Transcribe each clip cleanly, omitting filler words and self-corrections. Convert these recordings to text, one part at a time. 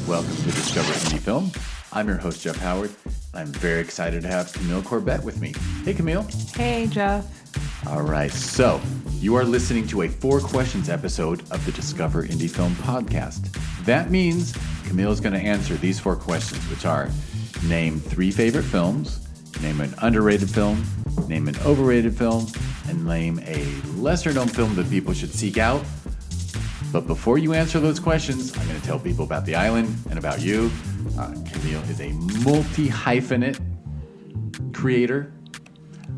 Welcome to Discover Indie Film. I'm your host, Jeff Howard. I'm very excited to have Camille Corbett with me. Hey, Camille. Hey, Jeff. All right, so you are listening to a 4 questions episode of the Discover Indie Film podcast. That means Camille is going to answer these 4 questions, which are: name 3 favorite films, name an underrated film, name an overrated film, and name a lesser-known film that people should seek out. But before you answer those questions, I'm going to tell people about the island and about you. Camille is a multi-hyphenate creator.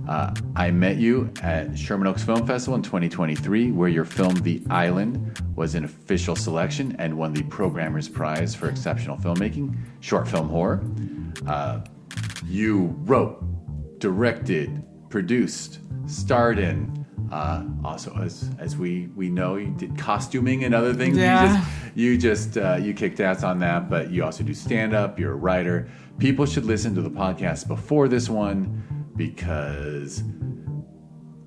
I met you at Sherman Oaks Film Festival in 2023, where your film, The Island, was an official selection and won the Programmer's Prize for Exceptional Filmmaking, short film horror. You wrote, directed, produced, starred in, also as we know, you did costuming and other things. Yeah. You kicked ass on that, but you also do stand-up, you're a writer. People should listen to the podcast before this one because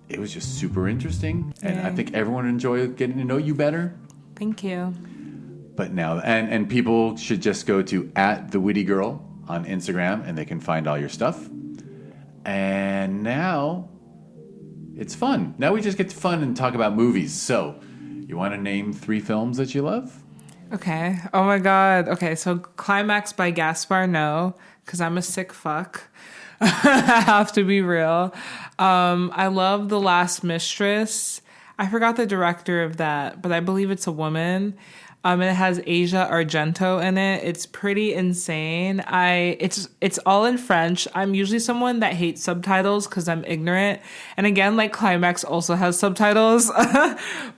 it was just super interesting, and I think everyone enjoyed getting to know you better. Thank you. But now, and people should just go to @thewittygirl on Instagram, and they can find all your stuff. And now it's fun. Now we just get to fun and talk about movies. So, you want to name 3 films that you love? Okay. Oh my God. Okay, so Climax by Gaspar Noé, because I'm a sick fuck. I have to be real. I love The Last Mistress. I forgot the director of that, but I believe it's a woman. And it has Asia Argento in it. It's pretty insane. It's all in French. I'm usually someone that hates subtitles because I'm ignorant. And again, like Climax also has subtitles.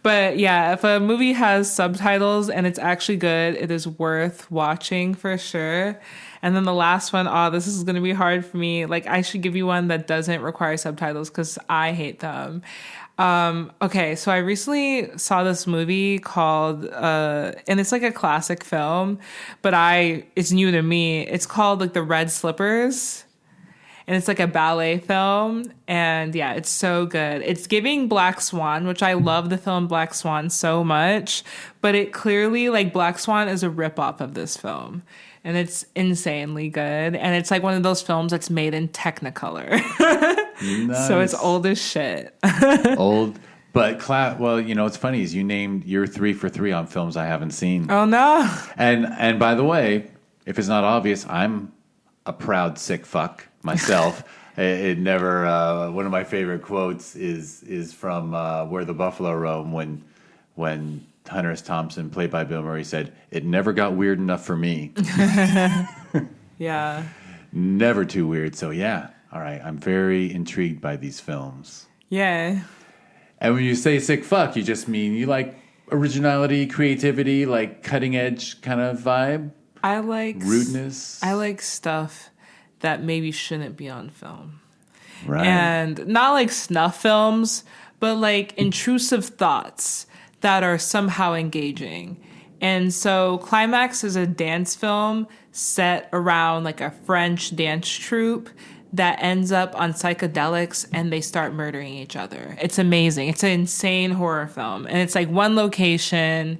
But yeah, if a movie has subtitles and it's actually good, it is worth watching for sure. And then the last one, this is going to be hard for me. Like, I should give you one that doesn't require subtitles because I hate them. Okay, so I recently saw this movie called, and it's like a classic film, but it's new to me. It's called like The Red Slippers, and it's like a ballet film, and yeah, it's so good. It's giving Black Swan, which I love the film Black Swan so much, but it clearly, like, Black Swan is a ripoff of this film. And it's insanely good. And it's like one of those films that's made in Technicolor. Nice. So it's old as shit. Old, but well, you know, what's funny is you named your 3 for 3 on films I haven't seen. Oh, no. And by the way, if it's not obvious, I'm a proud sick fuck myself. It never, one of my favorite quotes is from Where the Buffalo Roam when Hunter S. Thompson, played by Bill Murray, said, "It never got weird enough for me." Yeah. Never too weird. So yeah. All right. I'm very intrigued by these films. Yeah. And when you say sick fuck, you just mean you like originality, creativity, like cutting edge kind of vibe? I like rudeness. I like stuff that maybe shouldn't be on film. Right. And not like snuff films, but like intrusive thoughts that are somehow engaging. And so Climax is a dance film set around like a French dance troupe that ends up on psychedelics and they start murdering each other. It's amazing. It's an insane horror film. And it's like one location.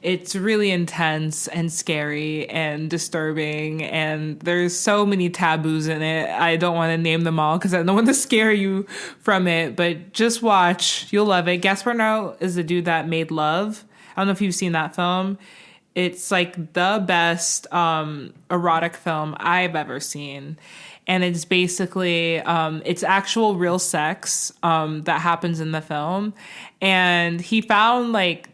It's really intense and scary and disturbing, and there's so many taboos in it. I don't want to name them all because I don't want to scare you from it, but just watch. You'll love it. Gaspar Noé is the dude that made Love. I don't know if you've seen that film. It's like the best erotic film I've ever seen. And it's basically, it's actual real sex that happens in the film. And he found like,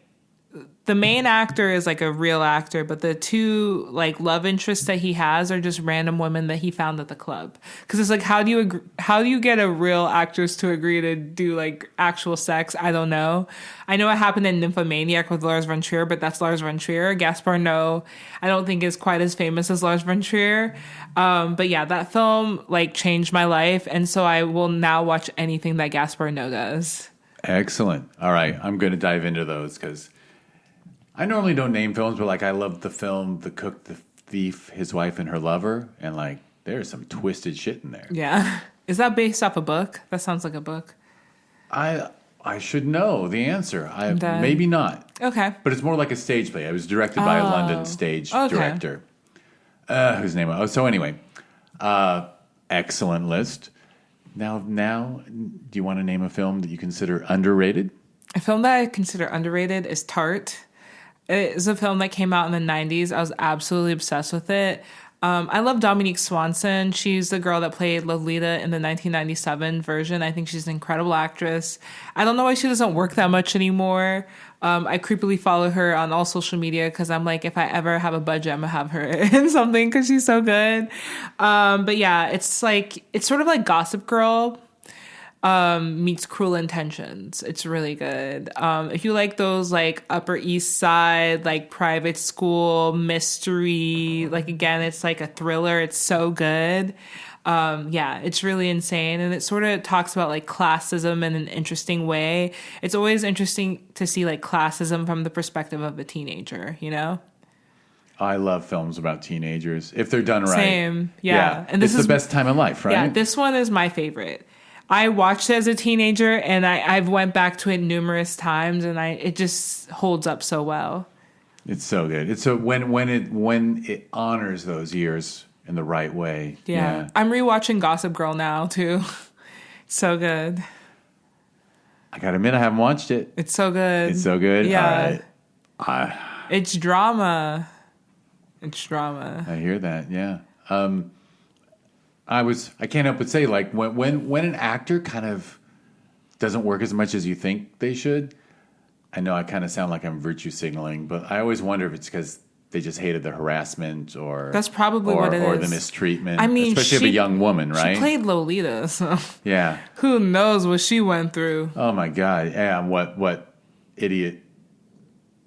the main actor is like a real actor, but the 2 like love interests that he has are just random women that he found at the club. Because it's like, how do you get a real actress to agree to do like actual sex? I don't know. I know it happened in Nymphomaniac with Lars von Trier, but that's Lars von Trier. Gaspar Noé, I don't think is quite as famous as Lars von Trier. But yeah, that film like changed my life, and so I will now watch anything that Gaspar Noé does. Excellent. All right, I'm going to dive into those because I normally don't name films, but like I love the film The Cook, the Thief, His Wife, and Her Lover, and like there's some twisted shit in there. Yeah. Is that based off a book? That sounds like a book. I I should know the answer. Then- Maybe not. Okay. But it's more like a stage play. It was directed by a London stage director. Whose name? Oh, so anyway, excellent list. Now, do you want to name a film that you consider underrated? A film that I consider underrated is Tart. It is a film that came out in the 90s. I was absolutely obsessed with it. I love Dominique Swanson. She's the girl that played Lolita in the 1997 version. I think she's an incredible actress. I don't know why she doesn't work that much anymore. I creepily follow her on all social media because I'm like, if I ever have a budget, I'm going to have her in something because she's so good. But yeah, it's sort of like Gossip Girl meets Cruel Intentions. It's really good. If you like those like Upper East Side, like private school mystery, like again, it's like a thriller. It's so good. Yeah, it's really insane. And it sort of talks about like classism in an interesting way. It's always interesting to see like classism from the perspective of a teenager, you know? I love films about teenagers if they're done right. Same. Yeah. And this it's is the best time in life, right? Yeah, this one is my favorite. I watched it as a teenager, and I've went back to it numerous times, and it just holds up so well. It's so good. It's so when it honors those years in the right way. Yeah. I'm rewatching Gossip Girl now too. So good. I gotta admit, I haven't watched it. It's so good. It's so good. Yeah. All right. It's drama. It's drama. I hear that. Yeah. I can't help but say, like, when an actor kind of doesn't work as much as you think they should, I know I kind of sound like I'm virtue signaling, but I always wonder if it's because they just hated the harassment or that's probably what it is. Or the mistreatment. I mean, especially of a young woman, right? She played Lolita, so yeah. Who knows what she went through? Oh my God! Yeah, what idiot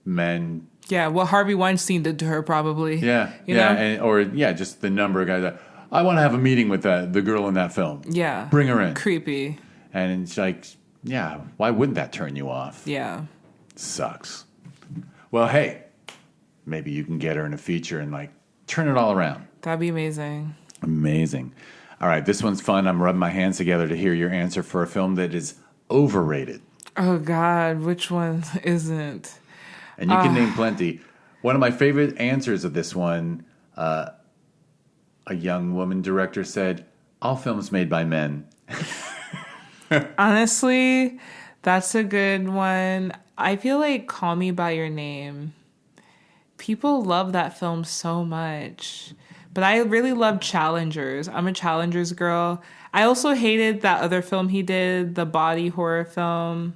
men. Yeah, what Harvey Weinstein did to her, probably. Yeah, you know? or just the number of guys that I want to have a meeting with the girl in that film. Yeah, bring her in. Creepy. And it's like, yeah, why wouldn't that turn you off? Yeah, sucks. Well, hey, maybe you can get her in a feature and like turn it all around. That'd be amazing. Amazing. All right, this one's fun. I'm rubbing my hands together to hear your answer for a film that is overrated. Oh God, which one isn't? And you can name plenty. One of my favorite answers of this one, a young woman director said, all films made by men. Honestly, that's a good one. I feel like Call Me By Your Name. People love that film so much. But I really love Challengers. I'm a Challengers girl. I also hated that other film he did, the body horror film.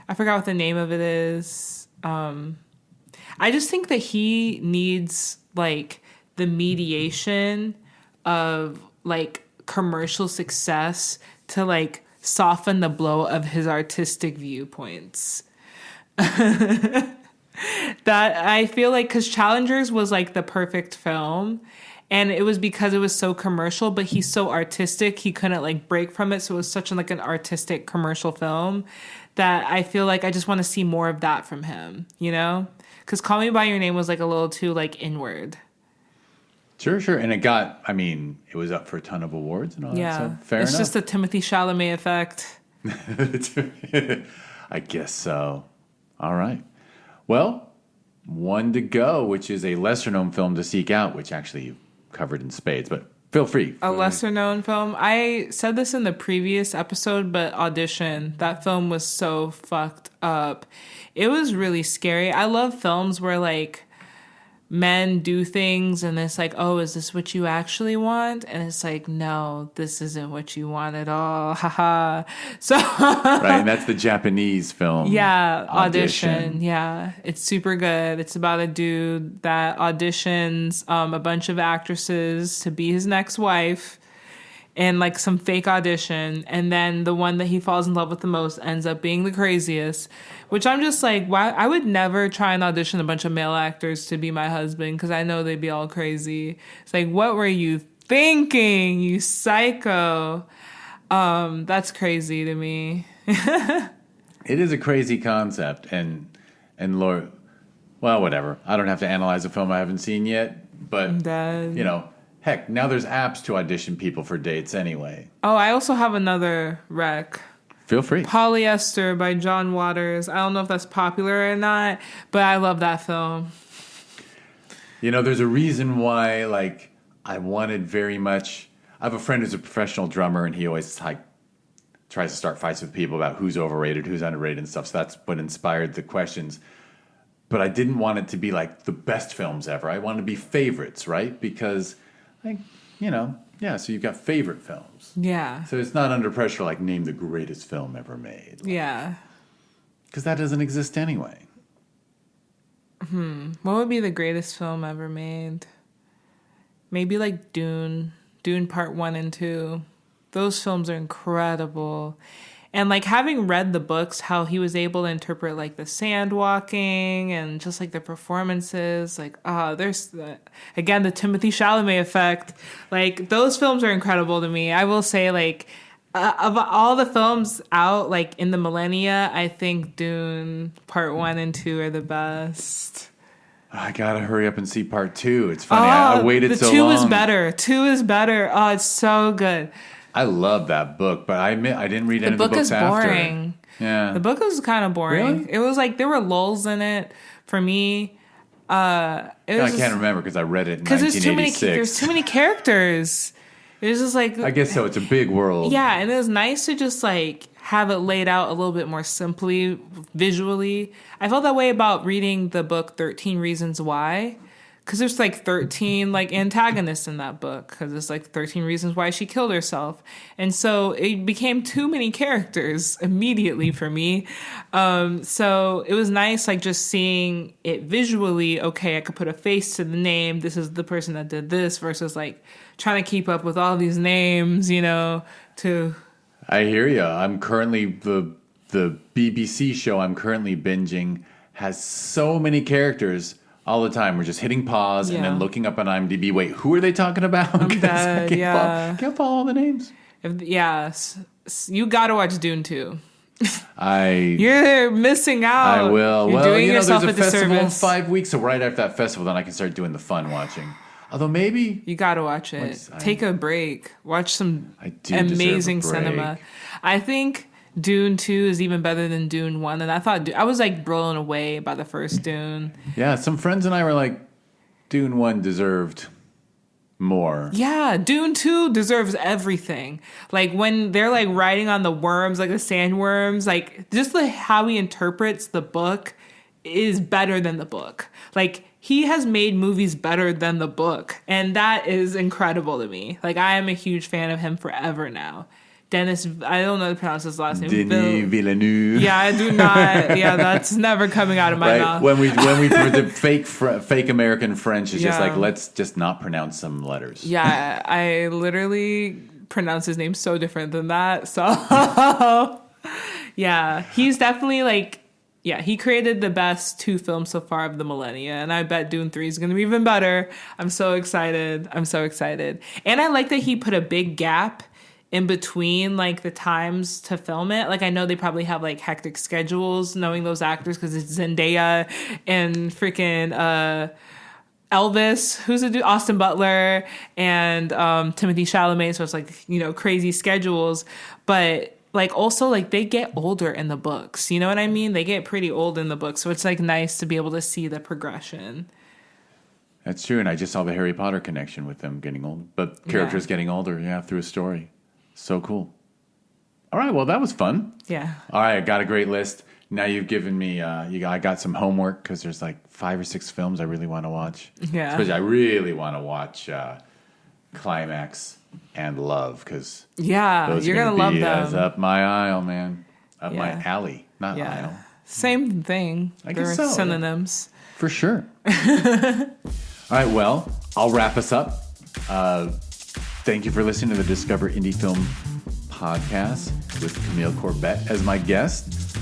I forgot what the name of it is. I just think that he needs like the mediation of like commercial success to like soften the blow of his artistic viewpoints. That I feel like, because Challengers was like the perfect film, and it was because it was so commercial, but he's so artistic, he couldn't like break from it. So it was such like an artistic commercial film that I feel like I just want to see more of that from him, you know? Because Call Me By Your Name was like a little too like inward. Sure. And it was up for a ton of awards and all that. So fair enough. It's just the Timothée Chalamet effect. I guess so. All right. Well, one to go, which is a lesser-known film to seek out, which actually you covered in spades, but feel free. A lesser-known film? I said this in the previous episode, but Audition. That film was so fucked up. It was really scary. I love films where, like, men do things and it's like, oh, is this what you actually want? And it's like, no, this isn't what you want at all. Haha. So right, and that's the Japanese film. Yeah, Audition. Yeah, it's super good. It's about a dude that auditions a bunch of actresses to be his next wife in like some fake audition, and then the one that he falls in love with the most ends up being the craziest, which I'm just like, why? I would never try and audition a bunch of male actors to be my husband because I know they'd be all crazy. It's like, what were you thinking, you psycho? That's crazy to me. It is a crazy concept, and Lord, well, whatever. I don't have to analyze a film I haven't seen yet, but you know. Heck, now there's apps to audition people for dates anyway. Oh, I also have another rec. Feel free. Polyester by John Waters. I don't know if that's popular or not, but I love that film. You know, there's a reason why, like, I wanted very much... I have a friend who's a professional drummer, and he always, like, tries to start fights with people about who's overrated, who's underrated and stuff. So that's what inspired the questions. But I didn't want it to be, like, the best films ever. I wanted to be favorites, right? Because, like, you know... Yeah, so you've got favorite films. Yeah. So it's not under pressure like name the greatest film ever made. Like, yeah. Because that doesn't exist anyway. What would be the greatest film ever made? Maybe like Dune. Dune Part 1 and 2. Those films are incredible. And like having read the books, how he was able to interpret like the sand walking and just like the performances, like there's again the Timothée Chalamet effect. Like those films are incredible to me. I will say like of all the films out like in the millennia, I think Dune Part 1 and 2 are the best. I gotta hurry up and see Part 2. It's funny. I waited so long. The 2 is better. 2 is better. Oh, it's so good. I love that book, but I admit I didn't read any of the books after. The book is boring. Yeah. The book was kind of boring. Really? It was like there were lulls in it for me. I can't remember because I read it in 1986. There's too many characters. It was just like... I guess so. It's a big world. Yeah, and it was nice to just like have it laid out a little bit more simply, visually. I felt that way about reading the book 13 Reasons Why. Because there's like 13 like antagonists in that book. Because it's like 13 reasons why she killed herself. And so it became too many characters immediately for me. So it was nice like just seeing it visually. Okay, I could put a face to the name. This is the person that did this. Versus like trying to keep up with all these names, you know, to... I hear you. I'm currently... The BBC show I'm currently binging has so many characters... All the time, we're just hitting pause and then looking up on IMDb. Wait, who are they talking about? I'm dead, Can't follow all the names. You got to watch Dune 2. You're missing out. I will. You're doing yourself there's a a festival in disservice. 5 weeks, so right after that festival, then I can start doing the fun watching. Although maybe you got to watch it. Take a break. Watch some amazing cinema. I think Dune 2 is even better than Dune 1. And I was like blown away by the first Dune. Yeah, some friends and I were like, Dune 1 deserved more. Yeah, Dune 2 deserves everything. Like when they're like riding on the worms, like the sandworms, like just how he interprets the book is better than the book. Like he has made movies better than the book. And that is incredible to me. Like I am a huge fan of him forever now. Dennis, I don't know how to pronounce his last name. Denis Villeneuve. Yeah, I do not. Yeah, that's never coming out of my mouth. When we the fake American French is just like, let's just not pronounce some letters. Yeah, I literally pronounce his name so different than that. So, yeah, he's definitely like, he created the best 2 films so far of the millennia, and I bet Dune 3 is going to be even better. I'm so excited. And I like that he put a big gap in between like the times to film it. Like I know they probably have like hectic schedules knowing those actors because it's Zendaya and freaking Elvis, who's a dude, Austin Butler, and Timothée Chalamet, so it's like, you know, crazy schedules. But like also like they get older in the books, you know what I mean? They get pretty old in the books, so it's like nice to be able to see the progression. That's true, and I just saw the Harry Potter connection with them getting old, but characters getting older, through a story. So cool. All right, well, that was fun. Yeah. All right, I got a great list. Now you've given me, I got some homework because there's like 5 or 6 films I really want to watch. Yeah. Especially I really want to watch Climax and Love because you're going to love them. Up my aisle, man. Up my alley, not aisle. Same thing. I guess so. Synonyms. For sure. All right, well, I'll wrap us up. Thank you for listening to the Discover Indie Film Podcast with Camille Corbett as my guest.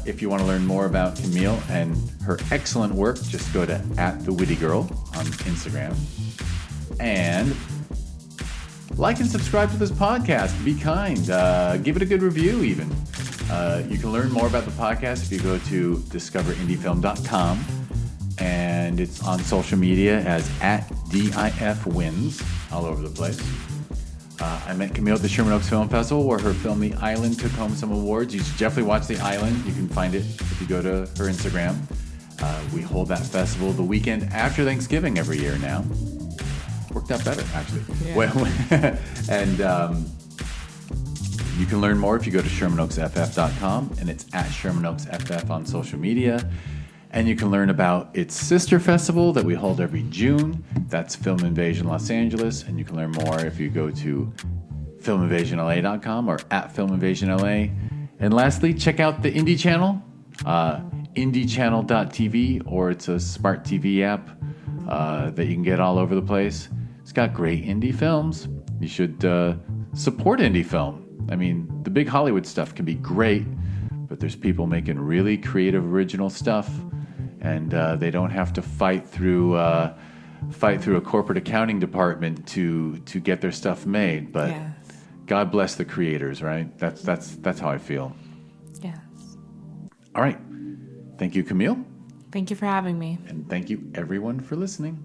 If you want to learn more about Camille and her excellent work, just go to @thewittygirl on Instagram. And like and subscribe to this podcast. Be kind. Give it a good review even. You can learn more about the podcast if you go to discoverindiefilm.com. And it's on social media as @DIFWins all over the place. I met Camille at the Sherman Oaks Film Festival, where her film The Island took home some awards. You should definitely watch The Island. You can find it if you go to her Instagram. We hold that festival the weekend after Thanksgiving every year now. Worked out better, actually. Yeah. And you can learn more if you go to ShermanOaksFF.com, and it's at ShermanOaksFF on social media. And you can learn about its sister festival that we hold every June. That's Film Invasion Los Angeles. And you can learn more if you go to FilmInvasionLA.com or at FilmInvasionLA. And lastly, check out the Indie Channel, indiechannel.tv, or it's a smart TV app that you can get all over the place. It's got great indie films. You should support indie film. I mean, the big Hollywood stuff can be great, but there's people making really creative, original stuff, and they don't have to fight through a corporate accounting department to get their stuff made. But yes. God bless the creators, right? That's how I feel. Yes. All right. Thank you, Camille. Thank you for having me. And thank you, everyone, for listening.